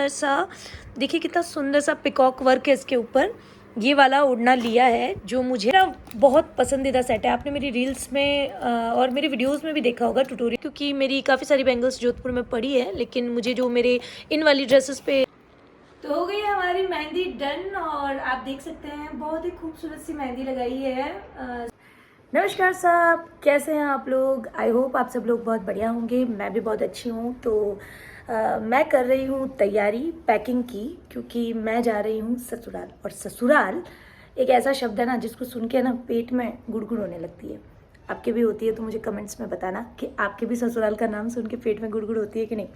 सुंदर सा, देखिए कितना सुंदर सा पिकॉक वर्क है इसके ऊपर। ये वाला ओढ़ना लिया है जो मुझे बहुत पसंदीदा सेट है। आपने मेरी रील्स में और मेरी वीडियोस में भी देखा होगा ट्यूटोरियल, क्योंकि मेरी काफ़ी सारी बैंगल्स जोधपुर में पड़ी है, लेकिन मुझे जो मेरे इन वाली ड्रेसेस पे तो हो गई है हमारी मेहंदी डन। और आप देख सकते हैं बहुत ही खूबसूरत सी मेहंदी लगाई है। नमस्कार साहब, कैसे हैं आप लोग? आई होप आप सब लोग बहुत बढ़िया होंगे। मैं भी बहुत अच्छी हूँ। तो मैं कर रही हूँ तैयारी पैकिंग की, क्योंकि मैं जा रही हूँ ससुराल। और ससुराल एक ऐसा शब्द है ना जिसको सुन के ना पेट में गुड़गुड़ होने लगती है। आपके भी होती है तो मुझे कमेंट्स में बताना कि आपके भी ससुराल का नाम सुन के पेट में गुड़गुड़ होती है कि नहीं।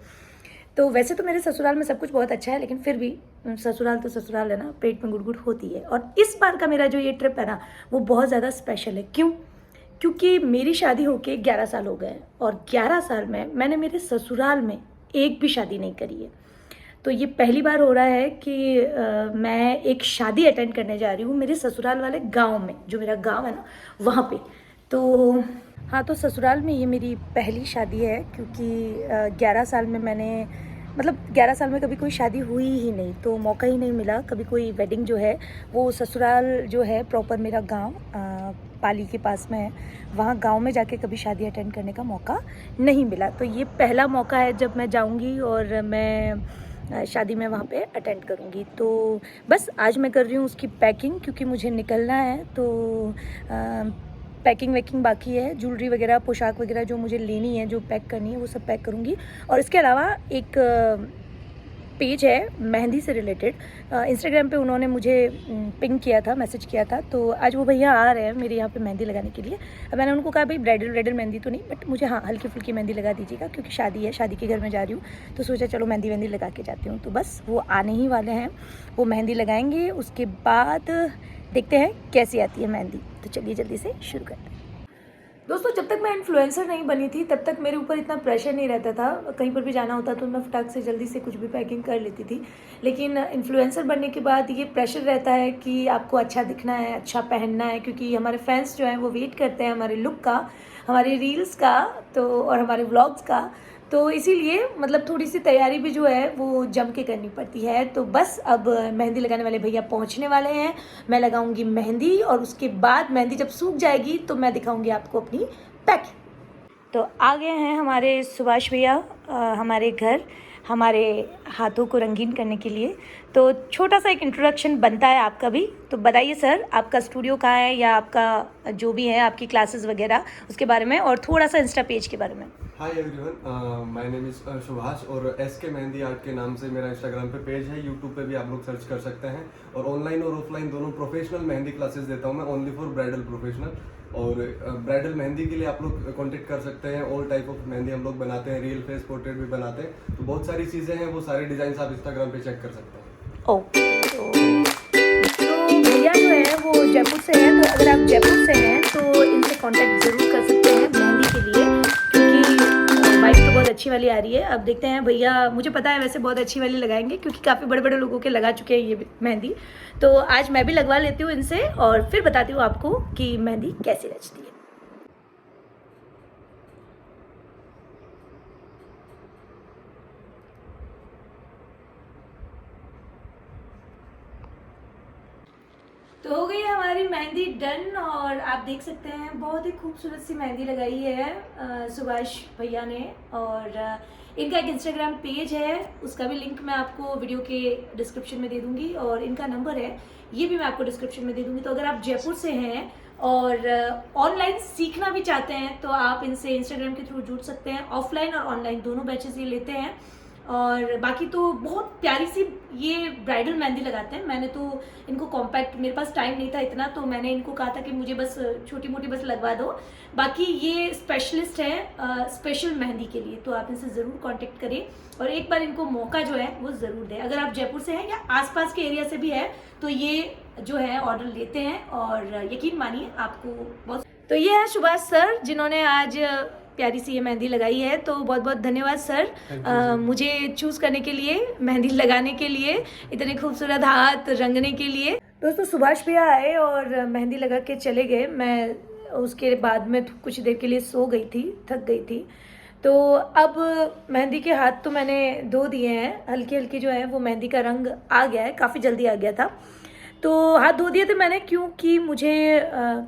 तो वैसे तो मेरे ससुराल में सब कुछ बहुत अच्छा है, लेकिन फिर भी ससुराल तो ससुराल है ना, पेट में गुड़गुड़ होती है। और इस बार का मेरा जो ये ट्रिप है ना, वो बहुत ज़्यादा स्पेशल है। क्यों? क्योंकि मेरी शादी होके 11 साल हो गए और 11 साल में मैंने मेरे ससुराल में एक भी शादी नहीं करी है। तो ये पहली बार हो रहा है कि मैं एक शादी अटेंड करने जा रही हूँ मेरे ससुराल वाले गांव में, जो मेरा गांव है ना वहाँ पे। तो हाँ, तो ससुराल में ये मेरी पहली शादी है, क्योंकि 11 साल में मैंने, मतलब 11 साल में कभी कोई शादी हुई ही नहीं, तो मौका ही नहीं मिला कभी कोई वेडिंग जो है वो। ससुराल जो है प्रॉपर मेरा गांव पाली के पास में है, वहाँ गांव में जाके कभी शादी अटेंड करने का मौका नहीं मिला। तो ये पहला मौका है जब मैं जाऊंगी और मैं शादी में वहाँ पे अटेंड करूँगी। तो बस आज मैं कर रही हूँ उसकी पैकिंग, क्योंकि मुझे निकलना है। तो पैकिंग वैकिंग बाकी है, ज्वेलरी वगैरह, पोशाक वगैरह जो मुझे लेनी है, जो पैक करनी है, वो सब पैक करूँगी। और इसके अलावा एक पेज है मेहंदी से रिलेटेड, इंस्टाग्राम पे उन्होंने मुझे पिंग किया था, मैसेज किया था। तो आज वो भैया आ रहे हैं मेरे यहाँ पे मेहंदी लगाने के लिए। अब मैंने उनको कहा भाई ब्राइडल मेहंदी तो नहीं, बट मुझे हाँ हल्की फुल्की मेहंदी लगा दीजिएगा, क्योंकि शादी है, शादी के घर में जा रही हूँ। तो सोचा चलो मेहंदी लगा के जाती हूँ। तो बस वो आने ही वाले हैं, वो मेहंदी लगाएंगे। उसके बाद देखते हैं कैसी आती है मेहंदी। तो चलिए जल्दी से शुरू करते हैं। दोस्तों, जब तक मैं इन्फ्लुएंसर नहीं बनी थी तब तक मेरे ऊपर इतना प्रेशर नहीं रहता था। कहीं पर भी जाना होता तो मैं फटाक से जल्दी से कुछ भी पैकिंग कर लेती थी। लेकिन इन्फ्लुएंसर बनने के बाद ये प्रेशर रहता है कि आपको अच्छा दिखना है, अच्छा पहनना है, क्योंकि हमारे फैंस जो हैं वो वेट करते हैं हमारे लुक का, हमारे रील्स का, तो और हमारे व्लॉग्स का। तो इसीलिए मतलब थोड़ी सी तैयारी भी जो है वो जम के करनी पड़ती है। तो बस अब मेहंदी लगाने वाले भैया पहुंचने वाले हैं, मैं लगाऊंगी मेहंदी, और उसके बाद मेहंदी जब सूख जाएगी तो मैं दिखाऊंगी आपको अपनी पैकिंग। तो आ गए हैं हमारे सुभाष भैया हमारे घर, हमारे हाथों को रंगीन करने के लिए। तो छोटा सा एक इंट्रोडक्शन बनता है आपका भी। तो बताइए सर, आपका स्टूडियो कहाँ है, या आपका जो भी है आपकी क्लासेस वगैरह उसके बारे में, और थोड़ा सा इंस्टा पेज के बारे में। Hi everyone, my name is Subhash, और एसके मेहंदी आर्ट के नाम से मेरा इंस्टाग्राम पे पेज है। यूट्यूब पे भी आप लोग सर्च कर सकते हैं। और ऑनलाइन और ऑफलाइन दोनों प्रोफेशनल मेहंदी क्लासेस देता हूँ मैं, ओनली फॉर ब्राइडल प्रोफेशनल। और ब्राइडल मेहंदी के लिए आप लोग कांटेक्ट कर सकते हैं। ऑल टाइप ऑफ मेहंदी हम लोग बनाते हैं, रियल फेस पोर्ट्रेट भी बनाते हैं। तो बहुत सारी चीज़ें हैं, वो सारे डिज़ाइन आप इंस्टाग्राम पे चेक कर सकते हैं। ओके, तो भैया जो है वो जयपुर से हैं। तो अगर आप जयपुर से हैं तो इनसे कांटेक्ट ज़रूर कर सकते हैं मेहंदी के लिए, क्योंकि वाइफ तो बहुत अच्छी वाली आ रही है। अब देखते हैं भैया, मुझे पता है वैसे बहुत अच्छी वाली लगाएंगे, क्योंकि काफ़ी बड़े बड़े लोगों के लगा चुके हैं ये मेहंदी। तो आज मैं भी लगवा लेती हूँ इनसे, और फिर बताती हूँ आपको कि मेहंदी कैसी रचती है। तो हो गई हमारी मेहंदी डन, और आप देख सकते हैं बहुत ही खूबसूरत सी मेहंदी लगाई है सुभाष भैया ने। और इनका एक इंस्टाग्राम पेज है, उसका भी लिंक मैं आपको वीडियो के डिस्क्रिप्शन में दे दूंगी, और इनका नंबर है ये भी मैं आपको डिस्क्रिप्शन में दे दूंगी। तो अगर आप जयपुर से हैं और ऑनलाइन सीखना भी चाहते हैं तो आप इनसे इंस्टाग्राम के थ्रू जुड़ सकते हैं। ऑफलाइन और ऑनलाइन दोनों बैचेस ये लेते हैं। और बाकी तो बहुत प्यारी सी ये ब्राइडल मेहंदी लगाते हैं। मैंने तो इनको कॉम्पैक्ट, मेरे पास टाइम नहीं था इतना, तो मैंने इनको कहा था कि मुझे बस छोटी मोटी बस लगवा दो। बाकी ये स्पेशलिस्ट है स्पेशल मेहंदी के लिए, तो आप इनसे ज़रूर कांटेक्ट करें और एक बार इनको मौका जो है वो ज़रूर दें। अगर आप जयपुर से हैं या आसपास के एरिया से भी है तो ये जो है ऑर्डर लेते हैं, और यकीन मानिए आपको बहुत। तो ये है सुभाष सर जिन्होंने आज प्यारी सी ये मेहंदी लगाई है। तो बहुत बहुत धन्यवाद सर मुझे चूज़ करने के लिए, मेहंदी लगाने के लिए, इतने खूबसूरत हाथ रंगने के लिए। दोस्तों, सुभाष भैया आए और मेहंदी लगा के चले गए। मैं उसके बाद में कुछ देर के लिए सो गई थी, थक गई थी। तो अब मेहंदी के हाथ तो मैंने धो दिए हैं, हल्की हल्की जो है वो मेहंदी का रंग आ गया है, काफ़ी जल्दी आ गया था। तो हाथ धो दिए थे मैंने क्योंकि मुझे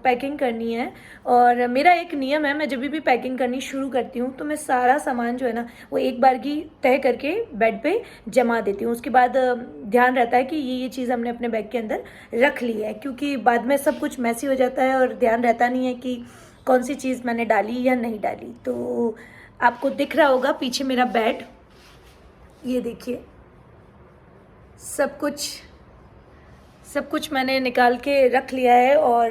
पैकिंग करनी है। और मेरा एक नियम है, मैं जब भी पैकिंग करनी शुरू करती हूँ तो मैं सारा सामान जो है ना वो एक बार की तय करके बेड पे जमा देती हूँ। उसके बाद ध्यान रहता है कि ये चीज़ हमने अपने बैग के अंदर रख ली है, क्योंकि बाद में सब कुछ मैसी हो जाता है और ध्यान रहता नहीं है कि कौन सी चीज़ मैंने डाली या नहीं डाली। तो आपको दिख रहा होगा पीछे मेरा बेड, ये देखिए सब कुछ मैंने निकाल के रख लिया है और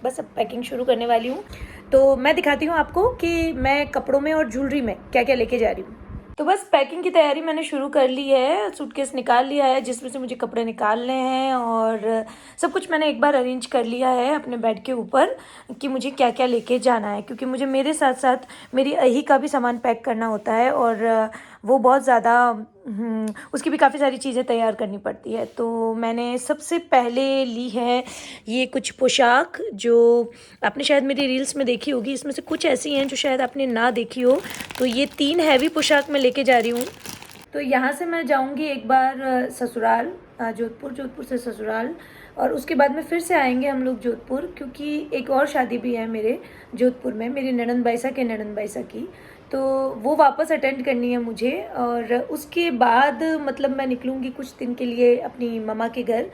बस अब पैकिंग शुरू करने वाली हूँ। तो मैं दिखाती हूँ आपको कि मैं कपड़ों में और ज्वेलरी में क्या क्या लेके जा रही हूँ। तो बस पैकिंग की तैयारी मैंने शुरू कर ली है, सूटकेस निकाल लिया है जिसमें से मुझे कपड़े निकालने हैं और सब कुछ मैंने एक बार अरेंज कर लिया है अपने बेड के ऊपर कि मुझे क्या क्या लेके जाना है, क्योंकि मुझे मेरे साथ साथ मेरी अही का भी सामान पैक करना होता है और वो बहुत ज़्यादा उसकी भी काफ़ी सारी चीज़ें तैयार करनी पड़ती है। तो मैंने सबसे पहले ली है ये कुछ पोशाक जो आपने शायद मेरी रील्स में देखी होगी, इसमें से कुछ ऐसी हैं जो शायद आपने ना देखी हो। तो ये 3 हैवी पोशाक मैं लेके जा रही हूँ। तो यहाँ से मैं जाऊँगी एक बार ससुराल, जोधपुर से ससुराल, और उसके बाद में फिर से आएंगे हम लोग जोधपुर, क्योंकि एक और शादी भी है मेरे जोधपुर में, मेरी ननंद बाईसा के ननंद बाईसा की। तो वो वापस अटेंड करनी है मुझे और उसके बाद मतलब मैं निकलूँगी कुछ दिन के लिए अपनी मम्मा के घर।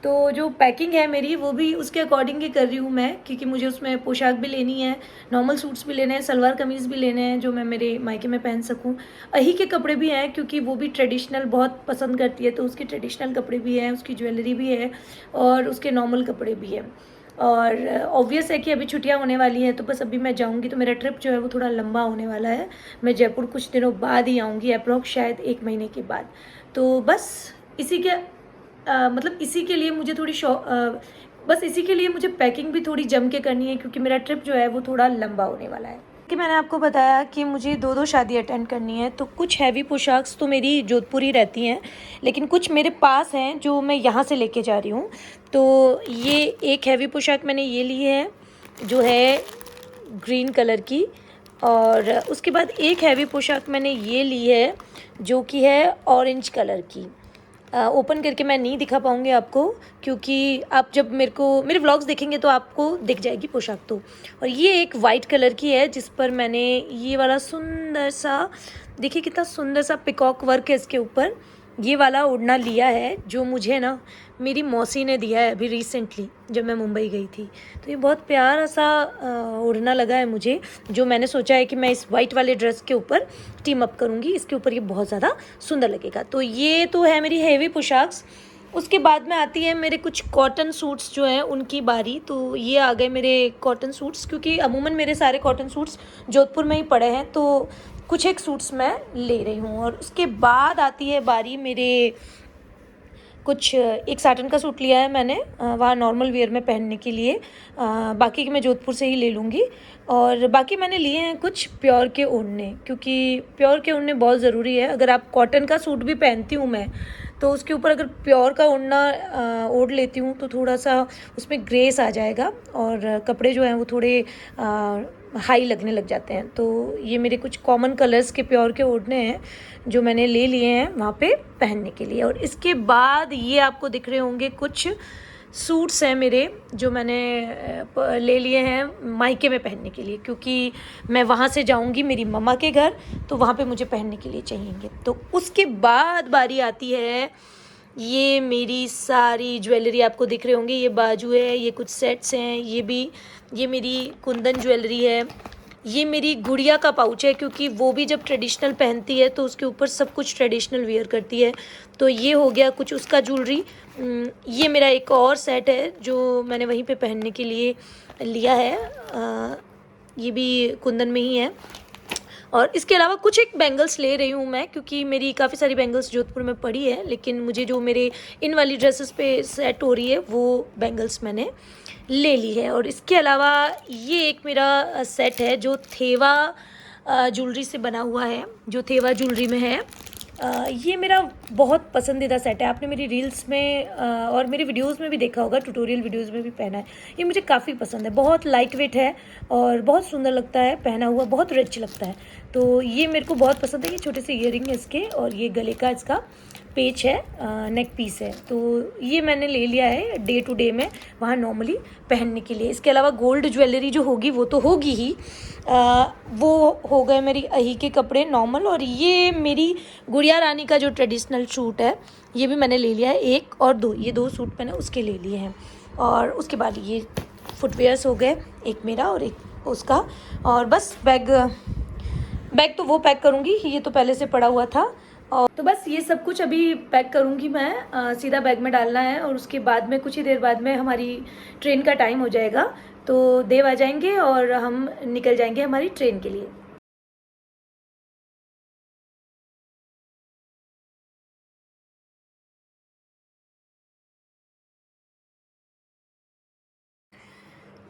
तो जो पैकिंग है मेरी वो भी उसके अकॉर्डिंग ही कर रही हूँ मैं, क्योंकि मुझे उसमें पोशाक भी लेनी है, नॉर्मल सूट्स भी लेने हैं, सलवार कमीज़ भी लेने हैं जो मैं मेरे मायके में पहन सकूँ। अही के कपड़े भी हैं क्योंकि वो भी ट्रेडिशनल बहुत पसंद करती है, तो उसके ट्रेडिशनल कपड़े भी हैं, उसकी ज्वेलरी भी है और उसके नॉर्मल कपड़े भी हैं। और ऑब्वियस है कि अभी छुट्टियां होने वाली हैं तो बस अभी मैं जाऊंगी तो मेरा ट्रिप जो है वो थोड़ा लंबा होने वाला है। मैं जयपुर कुछ दिनों बाद ही आऊँगी, अप्रॉक्स शायद 1 महीने के बाद। तो बस इसी के मतलब इसी के लिए मुझे बस इसी के लिए मुझे पैकिंग भी थोड़ी जम के करनी है, क्योंकि मेरा ट्रिप जो है वो थोड़ा लंबा होने वाला है। कि मैंने आपको बताया कि मुझे 2 शादी अटेंड करनी है, तो कुछ हैवी पोशाक्स तो मेरी जोधपुर ही रहती हैं, लेकिन कुछ मेरे पास हैं जो मैं यहाँ से लेके जा रही हूँ। तो ये एक हैवी पोशाक मैंने ये ली है जो है ग्रीन कलर की, और उसके बाद एक हैवी पोशाक मैंने ये ली है जो कि है ऑरेंज कलर की। ओपन करके मैं नहीं दिखा पाऊँगी आपको, क्योंकि आप जब मेरे व्लॉग्स देखेंगे तो आपको दिख जाएगी पोशाक तो। और ये एक वाइट कलर की है जिस पर मैंने ये वाला सुंदर सा, देखिए कितना सुंदर सा पिकॉक वर्क है इसके ऊपर, ये वाला ओढ़ना लिया है जो मुझे ना मेरी मौसी ने दिया है अभी रिसेंटली जब मैं मुंबई गई थी। तो ये बहुत प्यारा सा ओढ़ना लगा है मुझे, जो मैंने सोचा है कि मैं इस वाइट वाले ड्रेस के ऊपर टीम अप करूँगी, इसके ऊपर ये बहुत ज़्यादा सुंदर लगेगा। तो ये तो है मेरी हेवी पोशाक्स। उसके बाद में आती है मेरे कुछ कॉटन सूट्स जो हैं उनकी बारी। तो ये आ गए मेरे कॉटन सूट्स, क्योंकि अमूमन मेरे सारे कॉटन सूट्स जोधपुर में ही पड़े हैं, तो कुछ एक सूट्स मैं ले रही हूँ। और उसके बाद आती है बारी मेरे एक साटन का सूट लिया है मैंने वहाँ नॉर्मल वेयर में पहनने के लिए, बाकी की मैं जोधपुर से ही ले लूँगी। और बाकी मैंने लिए हैं कुछ प्योर के ओढ़ने, क्योंकि प्योर के ओढ़ने बहुत ज़रूरी है। अगर आप कॉटन का सूट भी पहनती हूँ मैं, तो उसके ऊपर अगर प्योर का ओढ़ना ओढ़ लेती हूँ तो थोड़ा सा उसमें ग्रेस आ जाएगा और कपड़े जो हैं वो थोड़े हाई लगने लग जाते हैं। तो ये मेरे कुछ कॉमन कलर्स के प्योर के ओढ़ने हैं जो मैंने ले लिए हैं वहाँ पे पहनने के लिए। और इसके बाद ये आपको दिख रहे होंगे कुछ सूट्स हैं मेरे जो मैंने ले लिए हैं मायके में पहनने के लिए, क्योंकि मैं वहाँ से जाऊँगी मेरी मम्मा के घर, तो वहाँ पे मुझे पहनने के लिए चाहिएंगे। तो उसके बाद बारी आती है ये मेरी सारी ज्वेलरी, आपको दिख रहे होंगे ये बाजू है, ये कुछ सेट्स हैं, ये मेरी कुंदन ज्वेलरी है, ये मेरी गुड़िया का पाउच है, क्योंकि वो भी जब ट्रेडिशनल पहनती है तो उसके ऊपर सब कुछ ट्रेडिशनल वेयर करती है। तो ये हो गया कुछ उसका ज्वेलरी। ये मेरा एक और सेट है जो मैंने वहीं पे पहनने के लिए लिया है, ये भी कुंदन में ही है। और इसके अलावा कुछ एक बैंगल्स ले रही हूँ मैं, क्योंकि मेरी काफ़ी सारी बैंगल्स जोधपुर में पड़ी है, लेकिन मुझे जो मेरे इन वाली ड्रेसेस पे सेट हो रही है वो बैंगल्स मैंने ले ली है। और इसके अलावा ये एक मेरा सेट है जो थेवा ज्वेलरी से बना हुआ है, जो थेवा ज्वेलरी में है। ये मेरा बहुत पसंदीदा सेट है। आपने मेरी रील्स में और मेरी वीडियोस में भी देखा होगा, ट्यूटोरियल वीडियोस में भी पहना है। ये मुझे काफ़ी पसंद है, बहुत लाइट वेट है और बहुत सुंदर लगता है पहना हुआ, बहुत रिच लगता है। तो ये मेरे को बहुत पसंद है। ये छोटे से ईयरिंग है इसके और ये गले का इसका पेच है, नेक पीस है। तो ये मैंने ले लिया है डे टू डे में वहाँ नॉर्मली पहनने के लिए। इसके अलावा गोल्ड ज्वेलरी जो होगी वो तो होगी ही, वो हो गए मेरी अही के कपड़े नॉर्मल। और ये मेरी गुड़िया रानी का जो ट्रेडिशनल सूट है ये भी मैंने ले लिया है, एक और दो, ये दो सूट मैंने उसके ले लिए हैं। और उसके बाद ये फुटवेयर्स हो गए, एक मेरा और एक उसका। और बस बैग तो वो पैक करूँगी, ये तो पहले से पड़ा हुआ था। और तो बस ये सब कुछ अभी पैक करूँगी मैं, सीधा बैग में डालना है। और उसके बाद में कुछ ही देर बाद में हमारी ट्रेन का टाइम हो जाएगा, तो देव आ जाएंगे और हम निकल जाएंगे हमारी ट्रेन के लिए।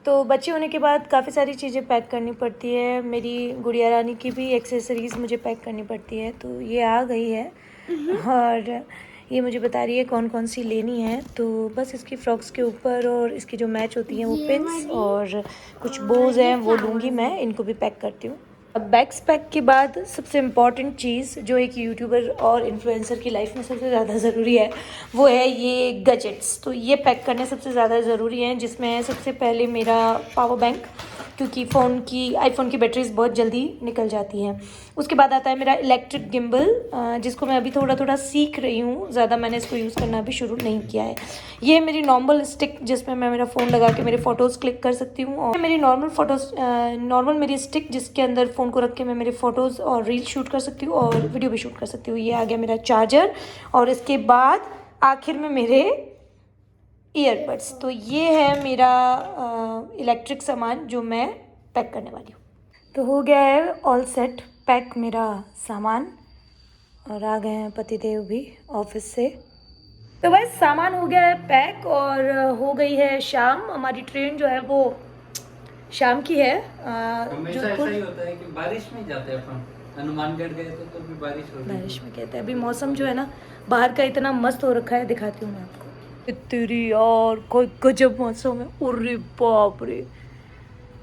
तो बच्चे होने के बाद काफ़ी सारी चीज़ें पैक करनी पड़ती है। मेरी गुड़िया रानी की भी एक्सेसरीज़ मुझे पैक करनी पड़ती है। तो ये आ गई है और ये मुझे बता रही है कौन कौन सी लेनी है। तो बस इसकी फ्रॉक्स के ऊपर और इसकी जो मैच होती हैं वो पिन्स और कुछ बोज हैं वो लूँगी मैं, इनको भी पैक करती हूँ। अब बैग्स पैक के बाद सबसे इम्पॉर्टेंट चीज़ जो एक यूट्यूबर और इन्फ्लुएंसर की लाइफ में सबसे ज़्यादा ज़रूरी है वो है ये गैजेट्स। तो ये पैक करने सबसे ज़्यादा ज़रूरी हैं, जिसमें सबसे पहले मेरा पावर बैंक, क्योंकि आईफोन की बैटरीज बहुत जल्दी निकल जाती हैं। उसके बाद आता है मेरा इलेक्ट्रिक गिम्बल, जिसको मैं अभी थोड़ा थोड़ा सीख रही हूँ, ज़्यादा मैंने इसको यूज़ करना अभी शुरू नहीं किया है। ये मेरी नॉर्मल स्टिक जिसमें मैं मेरा फ़ोन लगा के मेरे फ़ोटोज़ क्लिक कर सकती हूँ, और मेरी नॉर्मल मेरी स्टिक जिसके अंदर फ़ोन को रख के मैं मेरे फ़ोटोज़ और रील शूट कर सकती हूँ और वीडियो भी शूट कर सकती हूँ। ये आ गया मेरा चार्जर, और इसके बाद आखिर में मेरे ईयरबड्स। तो ये है मेरा इलेक्ट्रिक सामान जो मैं पैक करने वाली हूँ। तो हो गया है ऑल सेट पैक मेरा सामान, और आ गए हैं पतिदेव भी ऑफिस से। तो बस सामान हो गया है पैक और हो गई है शाम। हमारी ट्रेन जो है वो शाम की है। हमेशा ऐसा ही होता है कि बारिश में जाते हैं अपन। हनुमानगढ़ गए तो भी बारिश हो रही है। बारिश में कहते हैं। अभी मौसम जो है ना बाहर का इतना मस्त हो रखा है, दिखाती हूँ मैं आपको। तेरी यार कोई गजब मौसम है, अरे बाप रे।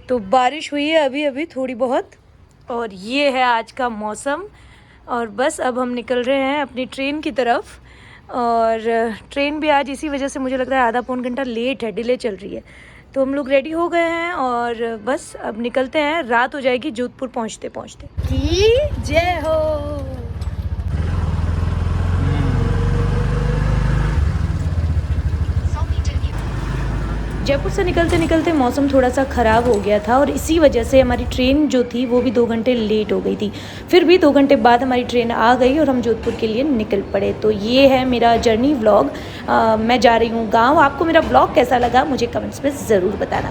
तो बारिश हुई है अभी अभी थोड़ी बहुत, और ये है आज का मौसम। और बस अब हम निकल रहे हैं अपनी ट्रेन की तरफ। और ट्रेन भी आज इसी वजह से मुझे लग रहा है आधा पौन घंटा लेट है, डिले चल रही है। तो हम लोग रेडी हो गए हैं और बस अब निकलते हैं। रात हो जाएगी जोधपुर पहुंचते पहुंचते। की जय हो। जयपुर से निकलते निकलते मौसम थोड़ा सा ख़राब हो गया था और इसी वजह से हमारी ट्रेन जो थी वो भी 2 घंटे लेट हो गई थी। फिर भी 2 घंटे बाद हमारी ट्रेन आ गई और हम जोधपुर के लिए निकल पड़े। तो ये है मेरा जर्नी व्लॉग। मैं जा रही हूँ गांव। आपको मेरा व्लॉग कैसा लगा मुझे कमेंट्स में ज़रूर बताना।